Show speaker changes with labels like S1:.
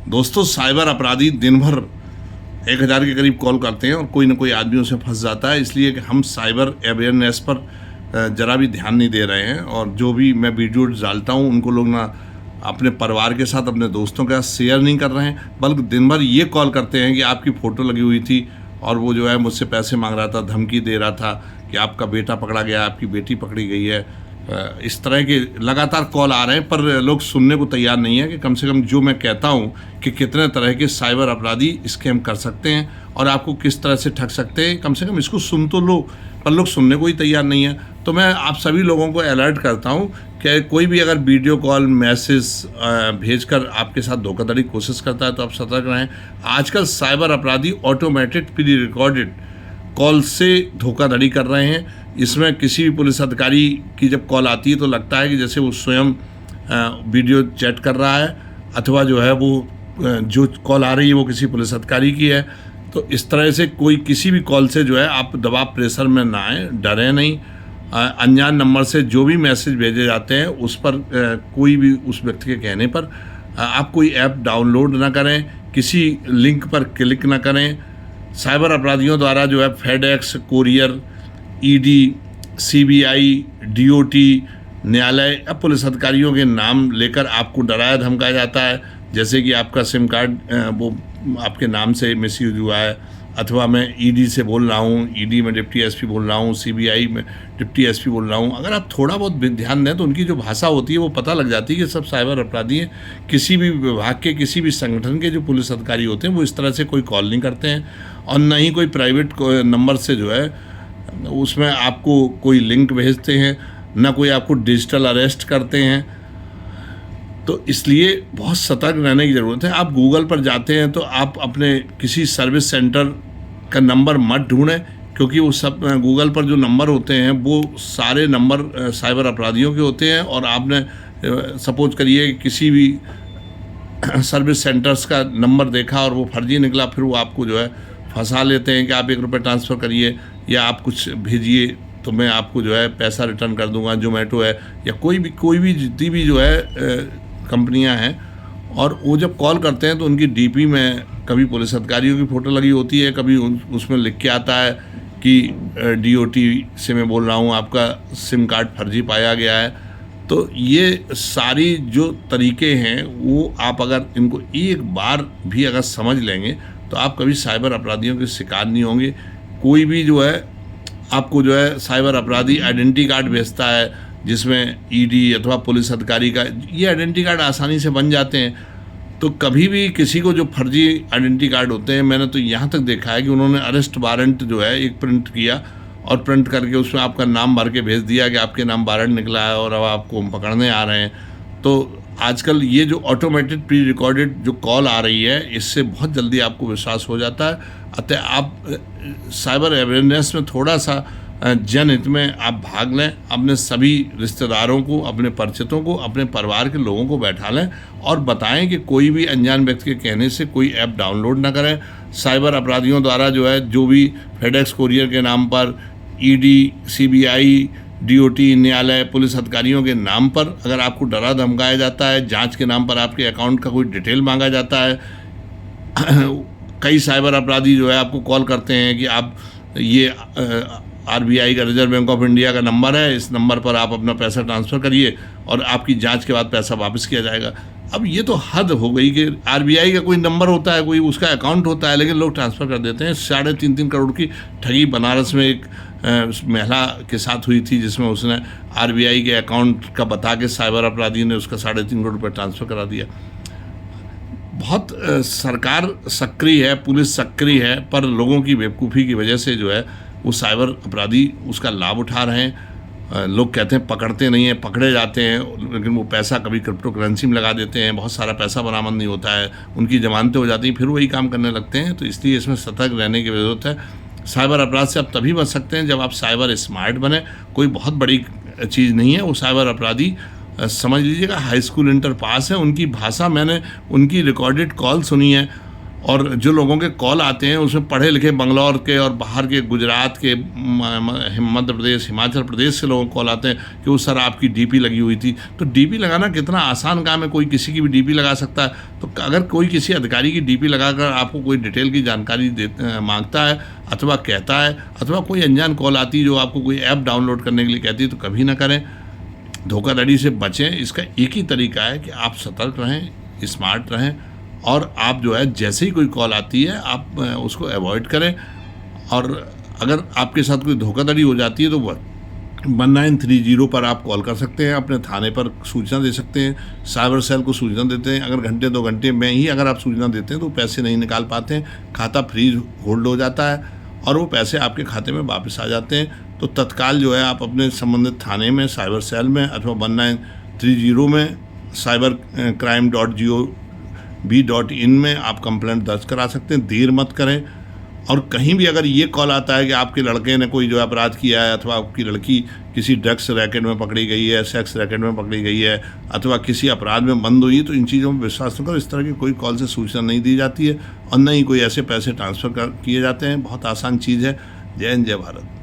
S1: दोस्तों, साइबर अपराधी दिन भर 1000 के करीब कॉल करते हैं और कोई ना कोई आदमी उसमें फंस जाता है। इसलिए कि हम साइबर अवेयरनेस पर ज़रा भी ध्यान नहीं दे रहे हैं और जो भी मैं वीडियो डालता हूँ उनको लोग ना अपने परिवार के साथ, अपने दोस्तों के साथ शेयर नहीं कर रहे हैं, बल्कि दिन भर ये कॉल करते हैं कि आपकी फ़ोटो लगी हुई थी और वो जो है मुझसे पैसे मांग रहा था, धमकी दे रहा था कि आपका बेटा पकड़ा गया, आपकी बेटी पकड़ी गई है। इस तरह के लगातार कॉल आ रहे हैं, पर लोग सुनने को तैयार नहीं है कि कम से कम जो मैं कहता हूं कि कितने तरह के साइबर अपराधी स्कैम कर सकते हैं और आपको किस तरह से ठग सकते हैं, कम से कम इसको सुन तो लो। पर लोग सुनने को ही तैयार नहीं है। तो मैं आप सभी लोगों को अलर्ट करता हूं कि कोई भी अगर वीडियो कॉल, मैसेज भेजकर आपके साथ धोखाधड़ी की कोशिश करता है तो आप सतर्क रहें। आजकल साइबर अपराधी ऑटोमेटेड प्री रिकॉर्डेड कॉल से धोखाधड़ी कर रहे हैं। इसमें किसी भी पुलिस अधिकारी की जब कॉल आती है तो लगता है कि जैसे वो स्वयं वीडियो चैट कर रहा है, अथवा जो है वो जो कॉल आ रही है वो किसी पुलिस अधिकारी की है। तो इस तरह से कोई किसी भी कॉल से जो है आप दबाव प्रेशर में ना आए, डरें नहीं। अनजान नंबर से जो भी मैसेज भेजे जाते हैं उस पर कोई भी उस व्यक्ति के कहने पर आप कोई ऐप डाउनलोड ना करें, किसी लिंक पर क्लिक ना करें। साइबर अपराधियों द्वारा जो है FedEx, courier, ED, CBI, DOT, न्यायालय या पुलिस अधिकारियों के नाम लेकर आपको डराया धमकाया जाता है, जैसे कि आपका सिम कार्ड वो आपके नाम से मिसयूज हुआ है, अथवा मैं ईडी से बोल रहा हूँ, ईडी में डिप्टी एसपी बोल रहा हूँ, सीबीआई में डिप्टी एसपी बोल रहा हूँ। अगर आप थोड़ा बहुत ध्यान दें तो उनकी जो भाषा होती है वो पता लग जाती है कि सब साइबर अपराधी हैं। किसी भी विभाग के, किसी भी संगठन के जो पुलिस अधिकारी होते हैं वो इस तरह से कोई कॉल नहीं करते हैं और न ही कोई प्राइवेट नंबर से जो है उसमें आपको कोई लिंक भेजते हैं, ना कोई आपको डिजिटल अरेस्ट करते हैं। तो इसलिए बहुत सतर्क रहने की ज़रूरत है। आप गूगल पर जाते हैं तो आप अपने किसी सर्विस सेंटर का नंबर मत ढूंढें, क्योंकि वो सब गूगल पर जो नंबर होते हैं वो सारे नंबर साइबर अपराधियों के होते हैं। और आपने सपोज करिए किसी भी सर्विस सेंटर्स का नंबर देखा और वो फर्जी निकला, फिर वो आपको जो है फंसा लेते हैं कि आप 1 रुपये ट्रांसफ़र करिए या आप कुछ भेजिए तो मैं आपको जो है पैसा रिटर्न कर दूंगा। जोमेटो है या कोई भी जितनी भी जो है कंपनियां हैं, और वो जब कॉल करते हैं तो उनकी डीपी में कभी पुलिस अधिकारियों की फ़ोटो लगी होती है, कभी उसमें लिख के आता है कि डीओटी से मैं बोल रहा हूँ, आपका सिम कार्ड फर्जी पाया गया है। तो ये सारी जो तरीके हैं वो आप अगर इनको एक बार भी अगर समझ लेंगे तो आप कभी साइबर अपराधियों के शिकार नहीं होंगे। कोई भी जो है आपको जो है साइबर अपराधी आइडेंटिटी कार्ड भेजता है जिसमें ईडी अथवा पुलिस अधिकारी का, ये आइडेंटिटी कार्ड आसानी से बन जाते हैं। तो कभी भी किसी को जो फर्जी आइडेंटिटी कार्ड होते हैं, मैंने तो यहाँ तक देखा है कि उन्होंने अरेस्ट वारंट जो है एक प्रिंट किया और प्रिंट करके उसमें आपका नाम भर के भेज दिया कि आपके नाम वारंट निकला है और अब आपको हम पकड़ने आ रहे हैं। तो आजकल ये जो ऑटोमेटेड प्री रिकॉर्डेड जो कॉल आ रही है, इससे बहुत जल्दी आपको विश्वास हो जाता है। अतः आप साइबर अवेयरनेस में थोड़ा सा जनहित में आप भाग लें, अपने सभी रिश्तेदारों को, अपने परिचितों को, अपने परिवार के लोगों को बैठा लें और बताएं कि कोई भी अनजान व्यक्ति के कहने से कोई ऐप डाउनलोड ना करें। साइबर अपराधियों द्वारा जो है जो भी फेडेक्स, कोरियर के नाम पर, ईडी, सीबीआई, डीओटी, न्यायालय, पुलिस अधिकारियों के नाम पर अगर आपको डरा धमकाया जाता है, जांच के नाम पर आपके अकाउंट का कोई डिटेल मांगा जाता है। कई साइबर अपराधी जो है आपको कॉल करते हैं कि आप ये आरबीआई का, रिजर्व बैंक ऑफ इंडिया का नंबर है, इस नंबर पर आप अपना पैसा ट्रांसफ़र करिए और आपकी जांच के बाद पैसा वापस किया जाएगा। अब ये तो हद हो गई कि आरबीआई का कोई नंबर होता है, कोई उसका अकाउंट होता है, लेकिन लोग ट्रांसफ़र कर देते हैं। 3.5 करोड़ की ठगी बनारस में एक महिला के साथ हुई थी, जिसमें उसने आरबीआई के अकाउंट का बता के साइबर अपराधी ने उसका 3.5 करोड़ रुपये ट्रांसफ़र करा दिया। बहुत सरकार सक्रिय है, पुलिस सक्रिय है, पर लोगों की बेवकूफ़ी की वजह से जो है वो साइबर अपराधी उसका लाभ उठा रहे हैं। लोग कहते हैं पकड़ते नहीं हैं, पकड़े जाते हैं, लेकिन वो पैसा कभी क्रिप्टो करेंसी में लगा देते हैं, बहुत सारा पैसा बरामद नहीं होता है, उनकी जमानतें हो जाती हैं, फिर वही काम करने लगते हैं। तो इसलिए इसमें सतर्क रहने की ज़रूरत है। साइबर अपराध से आप तभी बच सकते हैं जब आप साइबर स्मार्ट बने। कोई बहुत बड़ी चीज़ नहीं है वो साइबर अपराधी। समझ लीजिएगा हाई स्कूल इंटर पास है, उनकी भाषा, मैंने उनकी रिकॉर्डेड कॉल सुनी है और जो लोगों के कॉल आते हैं उसमें पढ़े लिखे बंगलौर के और बाहर के गुजरात के, मध्य प्रदेश, हिमाचल प्रदेश से लोगों को कॉल आते हैं कि वो सर आपकी डीपी लगी हुई थी। तो डीपी लगाना कितना आसान काम है, कोई किसी की भी डीपी लगा सकता है। तो अगर कोई किसी अधिकारी की डीपी लगाकर आपको कोई डिटेल की जानकारी मांगता है अथवा कहता है, अथवा कोई अनजान कॉल आती है जो आपको कोई ऐप डाउनलोड करने के लिए कहती है, तो कभी ना करें। धोखाधड़ी से बचें। इसका एक ही तरीका है कि आप सतर्क रहें, स्मार्ट रहें, और आप जो है जैसे ही कोई कॉल आती है आप उसको अवॉइड करें। और अगर आपके साथ कोई धोखाधड़ी हो जाती है तो 1930 पर आप कॉल कर सकते हैं, अपने थाने पर सूचना दे सकते हैं, साइबर सेल को सूचना देते हैं। अगर घंटे 2 घंटे में ही अगर आप सूचना देते हैं तो पैसे नहीं निकाल पाते हैं, खाता फ्रीज होल्ड हो जाता है और वो पैसे आपके खाते में वापस आ जाते हैं। तो तत्काल जो है आप अपने संबंधित थाने में, साइबर सेल में अथवा 1930 में cybercrime.gov.in में आप कंप्लेंट दर्ज करा सकते हैं। देर मत करें। और कहीं भी अगर ये कॉल आता है कि आपके लड़के ने कोई जो अपराध किया है अथवा आपकी लड़की किसी ड्रग्स रैकेट में पकड़ी गई है, सेक्स रैकेट में पकड़ी गई है अथवा किसी अपराध में बंद हुई, तो इन चीज़ों में विश्वास न करो। इस तरह की कोई कॉल से सूचना नहीं दी जाती है और न ही कोई ऐसे पैसे ट्रांसफ़र किए जाते हैं। बहुत आसान चीज़ है। जय हिंद, जय भारत।